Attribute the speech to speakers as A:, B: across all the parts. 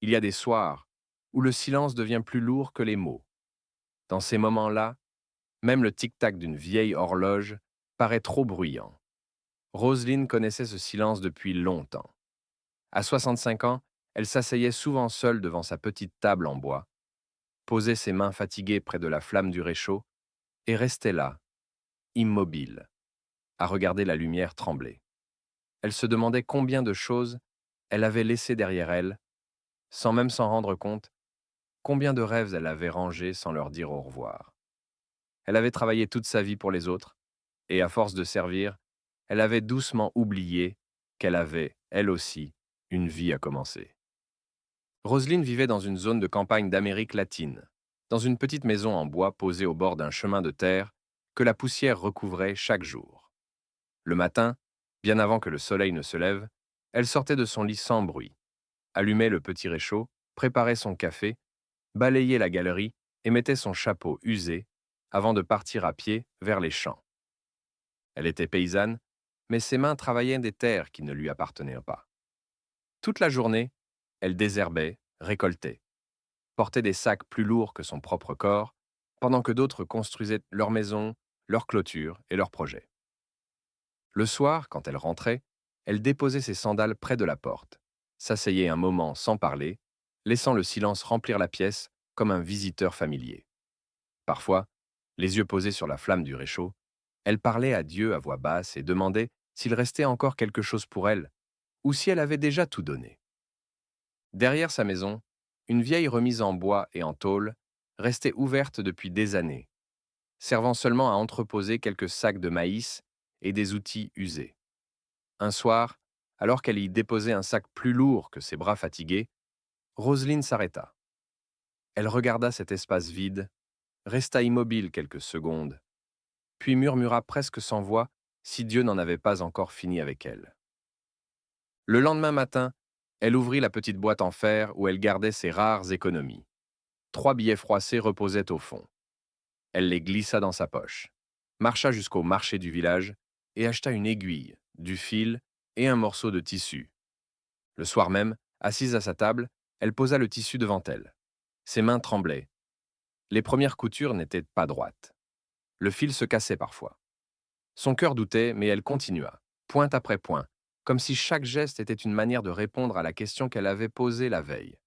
A: Il y a des soirs où le silence devient plus lourd que les mots. Dans ces moments-là, même le tic-tac d'une vieille horloge paraît trop bruyant. Roselyne connaissait ce silence depuis longtemps. À 65 ans, elle s'asseyait souvent seule devant sa petite table en bois, posait ses mains fatiguées près de la flamme du réchaud et restait là, immobile, à regarder la lumière trembler. Elle se demandait combien de choses elle avait laissées derrière elle, sans même s'en rendre compte, combien de rêves elle avait rangés sans leur dire au revoir. Elle avait travaillé toute sa vie pour les autres, et à force de servir, elle avait doucement oublié qu'elle avait, elle aussi, une vie à commencer. Roselyne vivait dans une zone de campagne d'Amérique latine, dans une petite maison en bois posée au bord d'un chemin de terre que la poussière recouvrait chaque jour. Le matin, bien avant que le soleil ne se lève, elle sortait de son lit sans bruit, allumait le petit réchaud, préparait son café, balayait la galerie et mettait son chapeau usé avant de partir à pied vers les champs. Elle était paysanne, mais ses mains travaillaient des terres qui ne lui appartenaient pas. Toute la journée, elle désherbait, récoltait, portait des sacs plus lourds que son propre corps, pendant que d'autres construisaient leur maison, leurs clôtures et leurs projets. Le soir, quand elle rentrait, elle déposait ses sandales près de la porte, s'asseyait un moment sans parler, laissant le silence remplir la pièce comme un visiteur familier. Parfois, les yeux posés sur la flamme du réchaud, elle parlait à Dieu à voix basse et demandait s'il restait encore quelque chose pour elle, ou si elle avait déjà tout donné. Derrière sa maison, une vieille remise en bois et en tôle restait ouverte depuis des années, servant seulement à entreposer quelques sacs de maïs et des outils usés. Un soir, alors qu'elle y déposait un sac plus lourd que ses bras fatigués, Roselyne s'arrêta. Elle regarda cet espace vide, resta immobile quelques secondes, puis murmura presque sans voix si Dieu n'en avait pas encore fini avec elle. Le lendemain matin, elle ouvrit la petite boîte en fer où elle gardait ses rares économies. 3 billets froissés reposaient au fond. Elle les glissa dans sa poche, marcha jusqu'au marché du village et acheta une aiguille, du fil et un morceau de tissu. Le soir même, assise à sa table, elle posa le tissu devant elle. Ses mains tremblaient. Les premières coutures n'étaient pas droites. Le fil se cassait parfois. Son cœur doutait, mais elle continua, point après point, comme si chaque geste était une manière de répondre à la question qu'elle avait posée la veille.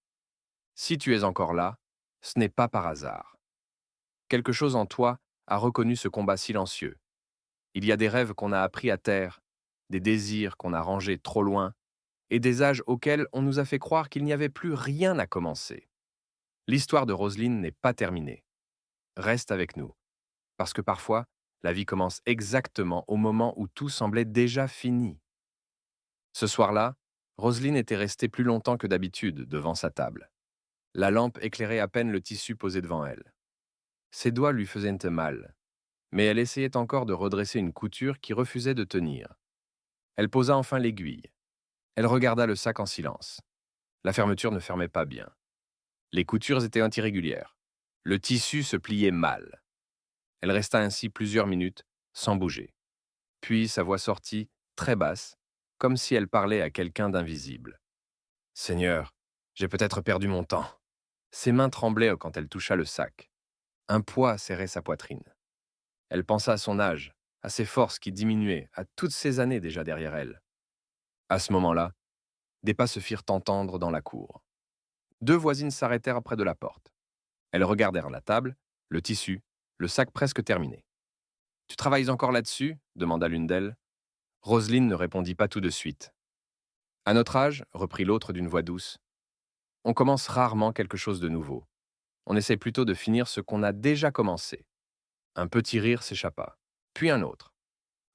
A: Si tu es encore là, ce n'est pas par hasard. Quelque chose en toi a reconnu ce combat silencieux. Il y a des rêves qu'on a appris à taire, des désirs qu'on a rangés trop loin, et des âges auxquels on nous a fait croire qu'il n'y avait plus rien à commencer. L'histoire de Roselyne n'est pas terminée. Reste avec nous, parce que parfois, la vie commence exactement au moment où tout semblait déjà fini. Ce soir-là, Roselyne était restée plus longtemps que d'habitude devant sa table. La lampe éclairait à peine le tissu posé devant elle. Ses doigts lui faisaient mal, mais elle essayait encore de redresser une couture qui refusait de tenir. Elle posa enfin l'aiguille. Elle regarda le sac en silence. La fermeture ne fermait pas bien. Les coutures étaient irrégulières. Le tissu se pliait mal. Elle resta ainsi plusieurs minutes, sans bouger. Puis sa voix sortit, très basse, comme si elle parlait à quelqu'un d'invisible. Seigneur, j'ai peut-être perdu mon temps. Ses mains tremblaient quand elle toucha le sac. Un poids serrait sa poitrine. Elle pensa à son âge, à ses forces qui diminuaient, à toutes ces années déjà derrière elle. À ce moment-là, des pas se firent entendre dans la cour. 2 voisines s'arrêtèrent près de la porte. Elles regardèrent la table, le tissu, le sac presque terminé. Tu travailles encore là-dessus demanda l'une d'elles. Roselyne ne répondit pas tout de suite. À notre âge, reprit l'autre d'une voix douce, on commence rarement quelque chose de nouveau. On essaie plutôt de finir ce qu'on a déjà commencé. Un petit rire s'échappa, puis un autre.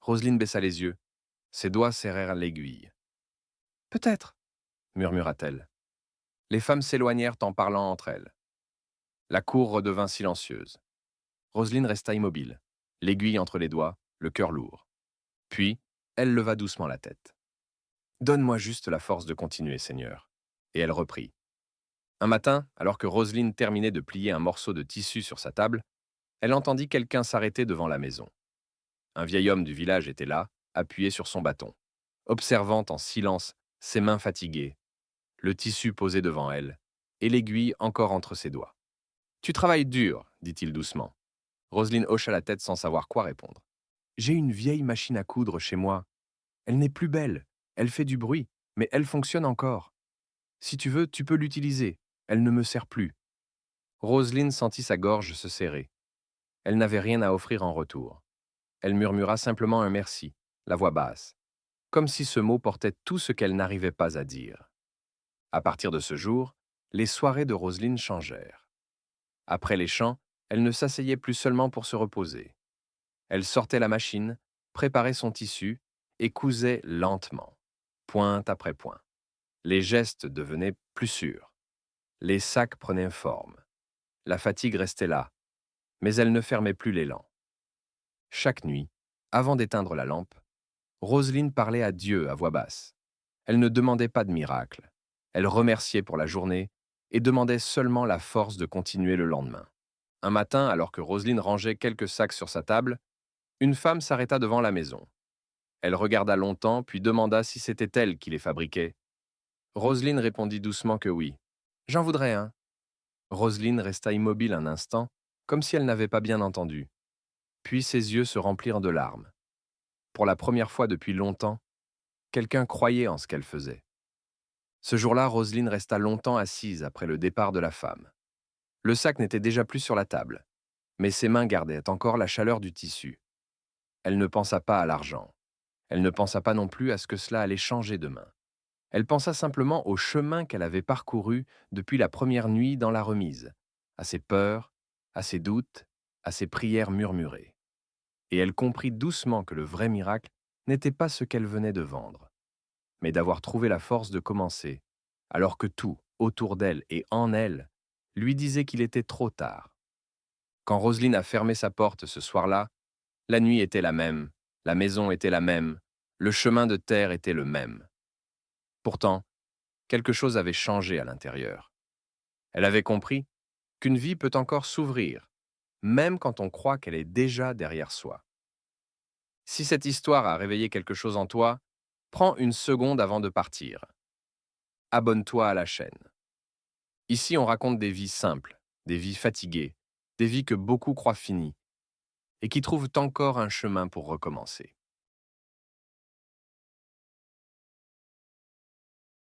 A: Roselyne baissa les yeux. Ses doigts serrèrent l'aiguille. Peut-être, murmura-t-elle. Les femmes s'éloignèrent en parlant entre elles. La cour redevint silencieuse. Roselyne resta immobile, l'aiguille entre les doigts, le cœur lourd. Puis, elle leva doucement la tête. Donne-moi juste la force de continuer, Seigneur. Et elle reprit. Un matin, alors que Roselyne terminait de plier un morceau de tissu sur sa table, elle entendit quelqu'un s'arrêter devant la maison. Un vieil homme du village était là, appuyé sur son bâton, observant en silence ses mains fatiguées, le tissu posé devant elle, et l'aiguille encore entre ses doigts. Tu travailles dur, dit-il doucement. Roselyne hocha la tête sans savoir quoi répondre. J'ai une vieille machine à coudre chez moi. Elle n'est plus belle, elle fait du bruit, mais elle fonctionne encore. Si tu veux, tu peux l'utiliser. Elle ne me sert plus. Roselyne sentit sa gorge se serrer. Elle n'avait rien à offrir en retour. Elle murmura simplement un merci, la voix basse, comme si ce mot portait tout ce qu'elle n'arrivait pas à dire. À partir de ce jour, les soirées de Roselyne changèrent. Après les chants, elle ne s'asseyait plus seulement pour se reposer. Elle sortait la machine, préparait son tissu et cousait lentement, pointe après point. Les gestes devenaient plus sûrs. Les sacs prenaient forme. La fatigue restait là, mais elle ne fermait plus l'élan. Chaque nuit, avant d'éteindre la lampe, Roselyne parlait à Dieu à voix basse. Elle ne demandait pas de miracle. Elle remerciait pour la journée et demandait seulement la force de continuer le lendemain. Un matin, alors que Roselyne rangeait quelques sacs sur sa table, une femme s'arrêta devant la maison. Elle regarda longtemps, puis demanda si c'était elle qui les fabriquait. Roselyne répondit doucement que oui. J'en voudrais un. Roselyne resta immobile un instant, comme si elle n'avait pas bien entendu. Puis ses yeux se remplirent de larmes. Pour la première fois depuis longtemps, quelqu'un croyait en ce qu'elle faisait. Ce jour-là, Roselyne resta longtemps assise après le départ de la femme. Le sac n'était déjà plus sur la table, mais ses mains gardaient encore la chaleur du tissu. Elle ne pensa pas à l'argent. Elle ne pensa pas non plus à ce que cela allait changer demain. Elle pensa simplement au chemin qu'elle avait parcouru depuis la première nuit dans la remise, à ses peurs, à ses doutes, à ses prières murmurées. Et elle comprit doucement que le vrai miracle n'était pas ce qu'elle venait de vendre, mais d'avoir trouvé la force de commencer, alors que tout, autour d'elle et en elle, lui disait qu'il était trop tard. Quand Roselyne a fermé sa porte ce soir-là, la nuit était la même, la maison était la même, le chemin de terre était le même. Pourtant, quelque chose avait changé à l'intérieur. Elle avait compris qu'une vie peut encore s'ouvrir, même quand on croit qu'elle est déjà derrière soi. Si cette histoire a réveillé quelque chose en toi, prends une seconde avant de partir. Abonne-toi à la chaîne. Ici, on raconte des vies simples, des vies fatiguées, des vies que beaucoup croient finies, et qui trouvent encore un chemin pour recommencer.